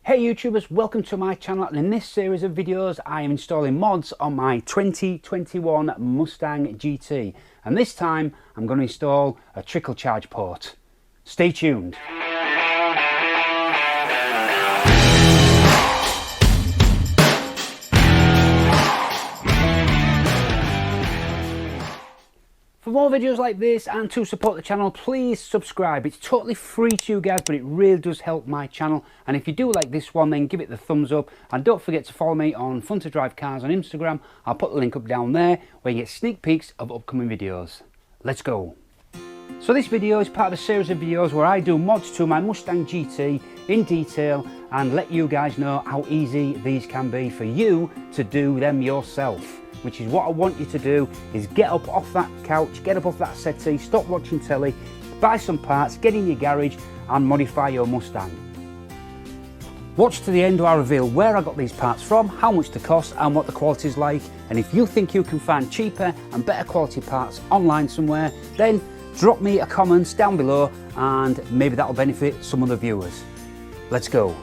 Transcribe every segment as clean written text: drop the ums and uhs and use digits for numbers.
Hey YouTubers, welcome to my channel, and in this series of videos I am installing mods on my 2021 Mustang GT, and this time I'm going to install a trickle charge port. Stay tuned. For more videos like this and to support the channel, please subscribe. It's totally free to you guys, but it really does help my channel. And if you do like this one, then give it the thumbs up. And don't forget to follow me on Fun to Drive Cars on Instagram. I'll put the link up down there where you get sneak peeks of upcoming videos. Let's go. So this video is part of a series of videos where I do mods to my Mustang GT in detail and let you guys know how easy these can be for you to do them yourself. Which is what I want you to do, is get up off that couch, get up off that settee, stop watching telly, buy some parts, get in your garage and modify your Mustang. Watch to the end where I reveal where I got these parts from, how much they cost and what the quality is like, and if you think you can find cheaper and better quality parts online somewhere, then drop me a comment down below and maybe that'll benefit some other viewers. Let's go.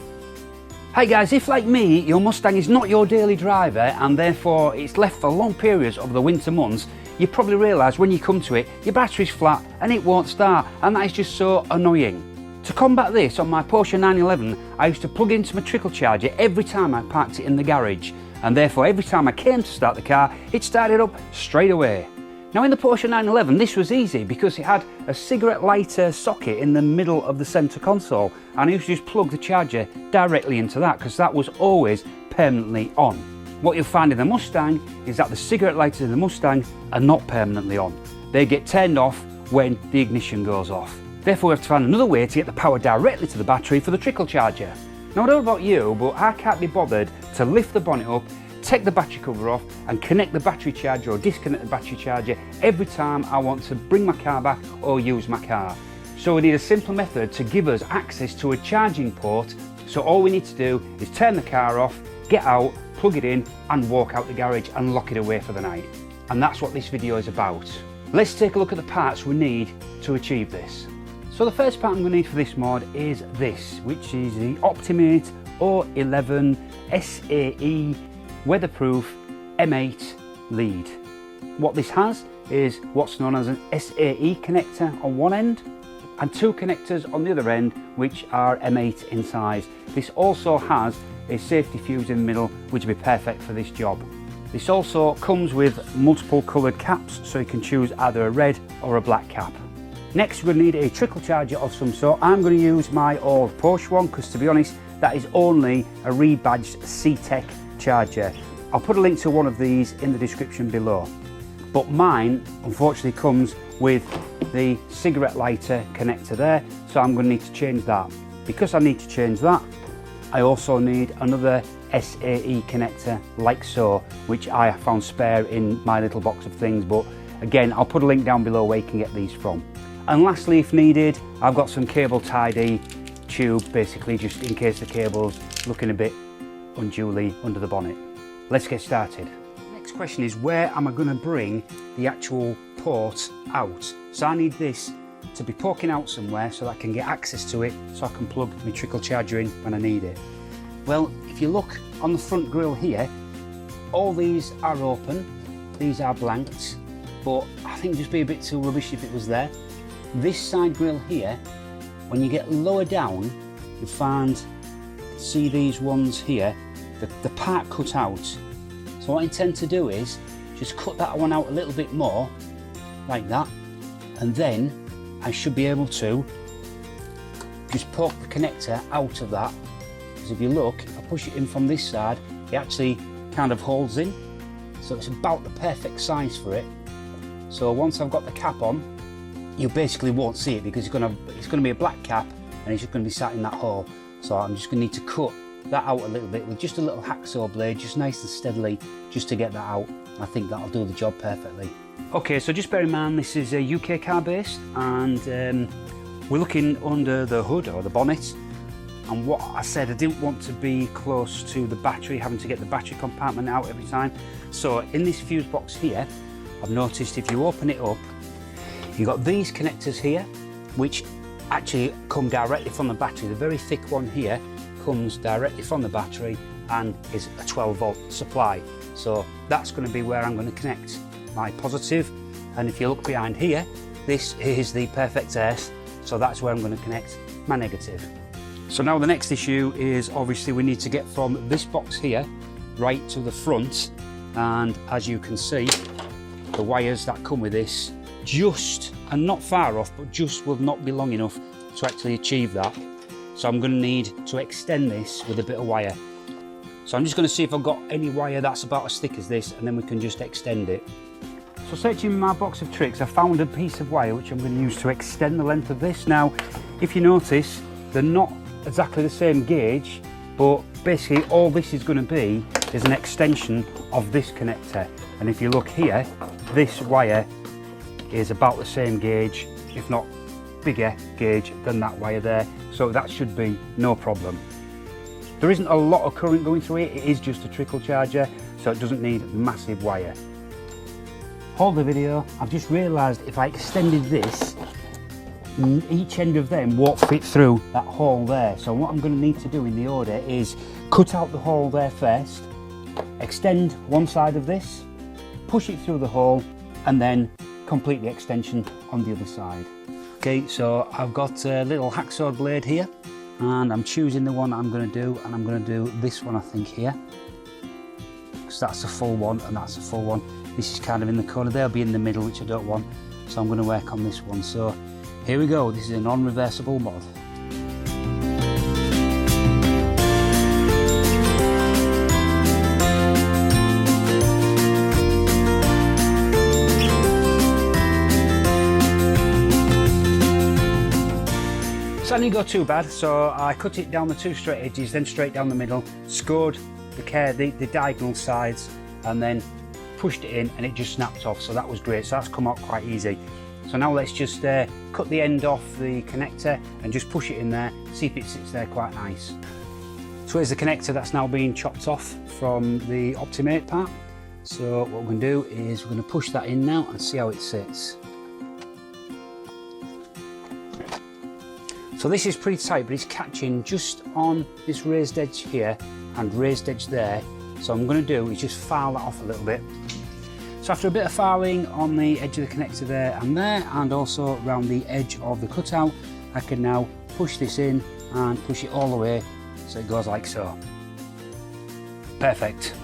Hi guys, if like me, your Mustang is not your daily driver and therefore it's left for long periods of the winter months, you probably realise when you come to it, your battery's flat and it won't start, and that is just so annoying. To combat this, on my Porsche 911, I used to plug into my trickle charger every time I parked it in the garage, and therefore every time I came to start the car, it started up straight away. Now in the Porsche 911 this was easy because it had a cigarette lighter socket in the middle of the centre console, and I used to just plug the charger directly into that because that was always permanently on. What you'll find in the Mustang is that the cigarette lighters in the Mustang are not permanently on. They get turned off when the ignition goes off. Therefore we have to find another way to get the power directly to the battery for the trickle charger. Now I don't know about you, but I can't be bothered to lift the bonnet up, take the battery cover off and connect the battery charger or disconnect the battery charger every time I want to bring my car back or use my car. So we need a simple method to give us access to a charging port. So all we need to do is turn the car off, get out, plug it in and walk out the garage and lock it away for the night. And that's what this video is about. Let's take a look at the parts we need to achieve this. So the first part I'm going to need for this mod is this, which is the Optimate 011 SAE Weatherproof M8 lead. What this has is what's known as an SAE connector on one end and two connectors on the other end, which are M8 in size. This also has a safety fuse in the middle, which will be perfect for this job. This also comes with multiple coloured caps, so you can choose either a red or a black cap. Next we're going to need a trickle charger of some sort. I'm going to use my old Porsche one because, to be honest, that is only a rebadged CTEK charger. I'll put a link to one of these in the description below, but mine unfortunately comes with the cigarette lighter connector there, so I'm going to need to change that. Because I need to change that, I also need another SAE connector like so, which I found spare in my little box of things, but again I'll put a link down below where you can get these from. And lastly, if needed, I've got some cable tidy tube, basically just in case the cable's looking a bit unduly under the bonnet. Let's get started. Next question is, where am I going to bring the actual port out? So I need this to be poking out somewhere so that I can get access to it, so I can plug my trickle charger in when I need it. Well, if you look on the front grille here, all these are open, these are blanked, but I think it'd just be a bit too rubbish if it was there. This side grille here, when you get lower down, you find, see these ones here, the part cut out. So what I intend to do is just cut that one out a little bit more, like that, and then I should be able to just poke the connector out of that, because if you look, if I push it in from this side, it actually kind of holds in, so it's about the perfect size for it. So once I've got the cap on, you basically won't see it because it's going to be a black cap and it's just going to be sat in that hole. So I'm just going to need to cut that out a little bit with just a little hacksaw blade, just nice and steadily, just to get that out. I think that'll do the job perfectly. Okay, so just bear in mind this is a UK car based, and we're looking under the hood or the bonnet, and what I said, I didn't want to be close to the battery, having to get the battery compartment out every time. So in this fuse box here, I've noticed if you open it up, you've got these connectors here, which actually come directly from the battery. The very thick one here comes directly from the battery and is a 12 volt supply. So that's going to be where I'm going to connect my positive, and if you look behind here, this is the perfect earth, so that's where I'm going to connect my negative. So now the next issue is obviously we need to get from this box here right to the front, and as you can see, the wires that come with this just, and not far off, but just will not be long enough to actually achieve that. So I'm going to need to extend this with a bit of wire. So I'm just going to see if I've got any wire that's about as thick as this, and then we can just extend it. So searching in my box of tricks, I found a piece of wire which I'm going to use to extend the length of this. Now, if you notice, they're not exactly the same gauge, but basically all this is going to be is an extension of this connector. And if you look here, this wire is about the same gauge, if not bigger gauge than that wire there, so that should be no problem. There isn't a lot of current going through it, it is just a trickle charger, so it doesn't need massive wire. Hold the video, I've just realised if I extended this, each end of them won't fit through that hole there. So what I'm going to need to do in the order is cut out the hole there first, extend one side of this, push it through the hole, and then complete the extension on the other side. Okay, so I've got a little hacksaw blade here, and I'm choosing the one I'm going to do, and I'm going to do this one I think here, because that's a full one and that's a full one. This is kind of in the corner, they'll be in the middle, which I don't want, so I'm going to work on this one. So here we go, this is a non-reversible mod. It didn't go too bad, so I cut it down the two straight edges, then straight down the middle, scored the diagonal sides, and then pushed it in, and it just snapped off, so that was great. So that's come out quite easy. So now let's just cut the end off the connector and just push it in there, see if it sits there quite nice. So here's the connector that's now being chopped off from the Optimate part. So what we're going to do is we're going to push that in now and see how it sits. So this is pretty tight, but it's catching just on this raised edge here and raised edge there. So what I'm going to do is just file that off a little bit. So after a bit of filing on the edge of the connector there, and also around the edge of the cutout, I can now push this in and push it all the way so it goes like so. Perfect.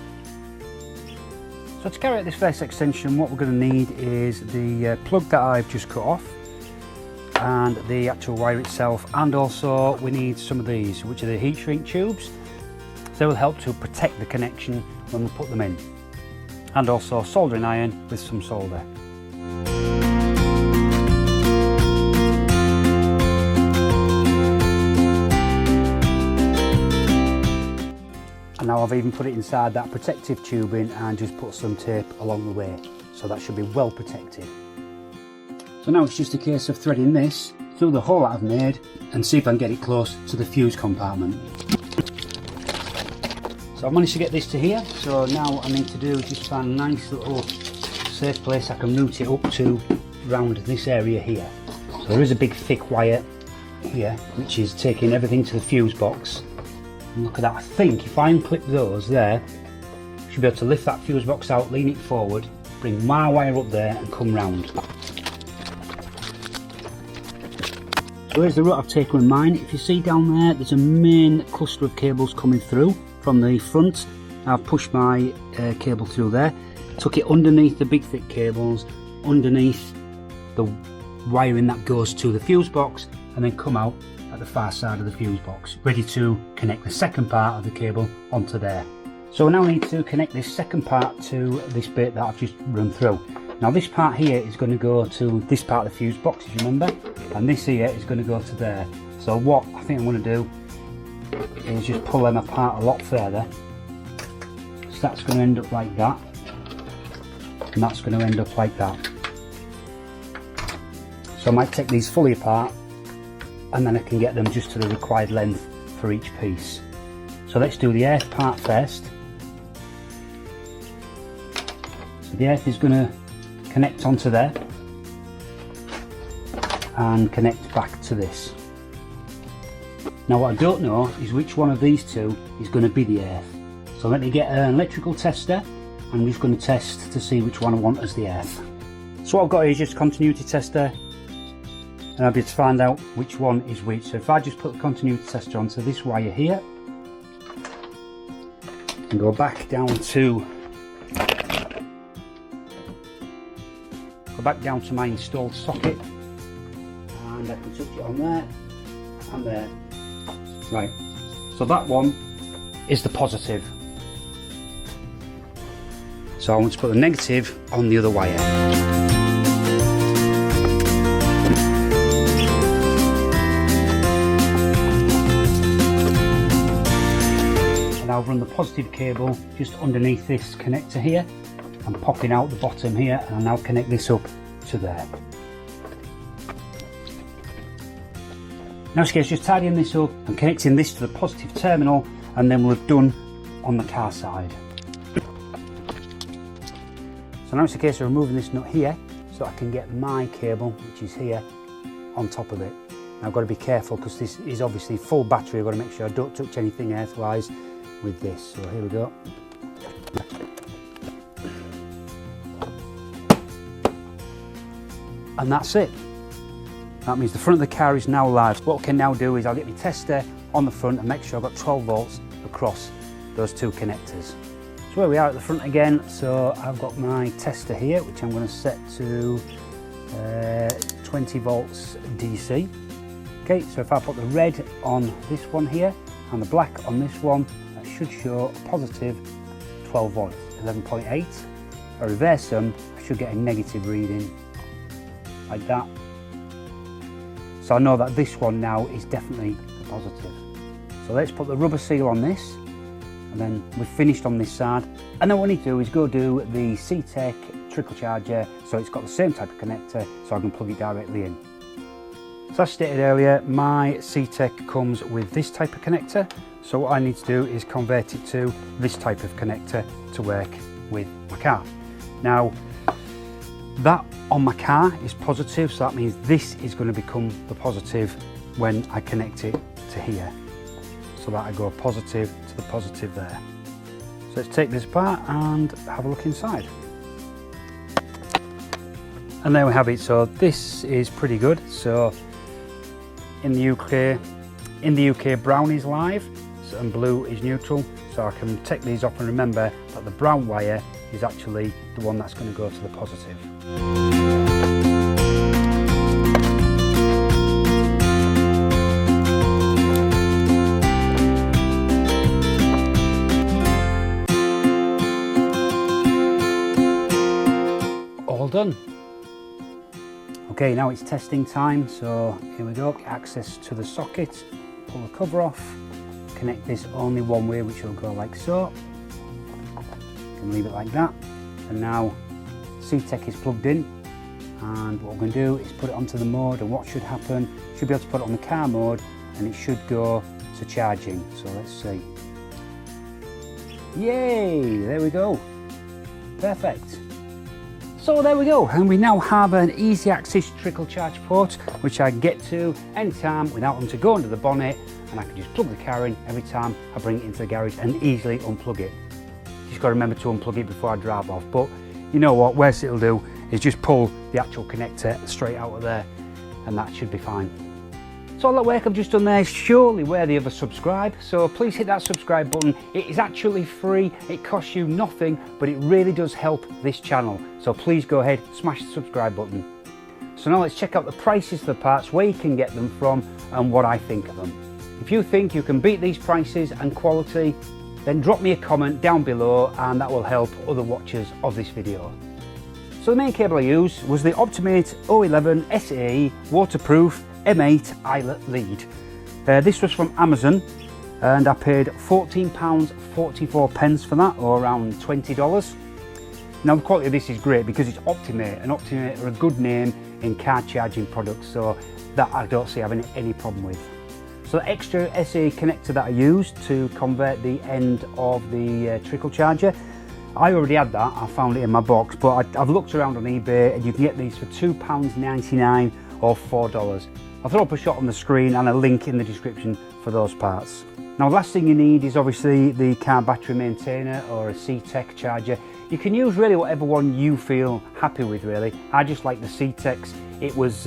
So to carry out this first extension, what we're going to need is the plug that I've just cut off, and the actual wire itself, and also we need some of these, which are the heat shrink tubes. So they will help to protect the connection when we put them in, and also soldering iron with some solder. And now I've even put it inside that protective tubing and just put some tape along the way, so that should be well protected. So now it's just a case of threading this through the hole that I've made and see if I can get it close to the fuse compartment. So I've managed to get this to here, so now what I need to do is just find a nice little safe place I can route it up to around this area here. So there is a big thick wire here which is taking everything to the fuse box. And look at that, I think if I unclip those there, I should be able to lift that fuse box out, lean it forward, bring my wire up there and come round. So here's the route I've taken with mine. If you see down there, there's a main cluster of cables coming through from the front. I've pushed my cable through there, took it underneath the big thick cables, underneath the wiring that goes to the fuse box, and then come out at the far side of the fuse box, ready to connect the second part of the cable onto there. So we now need to connect this second part to this bit that I've just run through. Now this part here is going to go to this part of the fuse box, if you remember, and this here is going to go to there. So what I think I'm going to do is just pull them apart a lot further. So that's going to end up like that, and that's going to end up like that. So I might take these fully apart, and then I can get them just to the required length for each piece. So let's do the earth part first. So the earth is going to connect onto there and connect back to this. Now what I don't know is which one of these two is going to be the earth. So let me get an electrical tester. I'm just going to test to see which one I want as the earth. So what I've got here is just a continuity tester, and I'll be able to find out which one is which. So if I just put the continuity tester onto this wire here and go back down to my installed socket, and I can touch it on there and there. Right, so that one is the positive. So I want to put the negative on the other wire. And I'll run the positive cable just underneath this connector here and popping out the bottom here, and I'll now connect this up to there. Now it's just tidying this up and connecting this to the positive terminal, and then we're done on the car side. So now it's a case of removing this nut here so I can get my cable, which is here, on top of it. Now I've got to be careful because this is obviously full battery. I've got to make sure I don't touch anything earthwise with this. So here we go. And that's it. That means the front of the car is now live. What I can now do is I'll get my tester on the front and make sure I've got 12 volts across those two connectors. So where we are at the front again, so I've got my tester here, which I'm going to set to 20 volts DC. Okay, so if I put the red on this one here and the black on this one, that should show a positive 12 volts, 11.8. If I reverse them, I should get a negative reading, like that. So I know that this one now is definitely the positive. So let's put the rubber seal on this, and then we've finished on this side. And then what I need to do is go do the CTEK trickle charger, so it's got the same type of connector, so I can plug it directly in. So as stated earlier, my CTEK comes with this type of connector, so what I need to do is convert it to this type of connector to work with my car. Now that on my car is positive, so that means this is going to become the positive when I connect it to here, so that I go positive to the positive there. So let's take this apart and have a look inside. And there we have it. So this is pretty good. So in the UK brown is live and blue is neutral, so I can take these off and remember that the brown wire is actually the one that's going to go to the positive. All done. Okay, now it's testing time, so here we go. Access to the socket, pull the cover off, connect this only one way, which will go like so, and leave it like that. And now CTEK is plugged in, and what we're going to do is put it onto the mode, and what should happen, should be able to put it on the car mode and it should go to charging. So let's see. Yay, there we go, perfect. So there we go, and we now have an easy access trickle charge port, which I can get to anytime without having to go under the bonnet, and I can just plug the car in every time I bring it into the garage and easily unplug it. Just got to remember to unplug it before I drive off, but you know what, worst it'll do is just pull the actual connector straight out of there, and that should be fine. So all that work I've just done there is surely worthy of a subscribe, so please hit that subscribe button. It is actually free, it costs you nothing, but it really does help this channel. So please go ahead, smash the subscribe button. So now let's check out the prices of the parts, where you can get them from, and what I think of them. If you think you can beat these prices and quality, then drop me a comment down below, and that will help other watchers of this video. So the main cable I used was the Optimate 011 SAE Waterproof M8 Eyelet lead. This was from Amazon, and I paid £14.44 for that, or around $20. Now the quality of this is great because it's Optimate, and Optimate are a good name in car charging products, so that I don't see having any problem with. So the extra SAE connector that I used to convert the end of the trickle charger, I already had that, I found it in my box, but I've looked around on eBay and you can get these for £2.99 or $4. I'll throw up a shot on the screen and a link in the description for those parts. Now, the last thing you need is obviously the car battery maintainer or a CTEK charger. You can use really whatever one you feel happy with, really. I just like the CTEKs. It was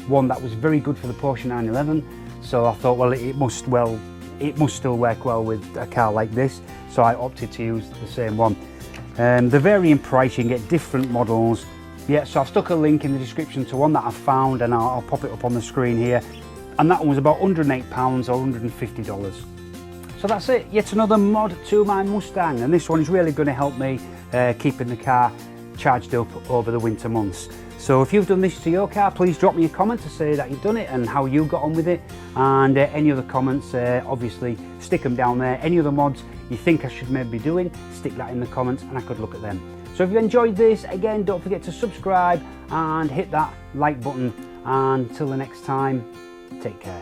one that was very good for the Porsche 911, so I thought, well, it must still work well with a car like this, so I opted to use the same one. They're varying in price. You can get different models. Yeah, so I've stuck a link in the description to one that I found, and I'll pop it up on the screen here. And that one was about £108 or $150. So that's it, yet another mod to my Mustang, and this one is really going to help me keeping the car charged up over the winter months. So if you've done this to your car, please drop me a comment to say that you've done it and how you got on with it, and any other comments, obviously stick them down there. Any other mods you think I should maybe be doing, stick that in the comments and I could look at them. So if you enjoyed this, again, don't forget to subscribe and hit that like button, and until the next time, take care.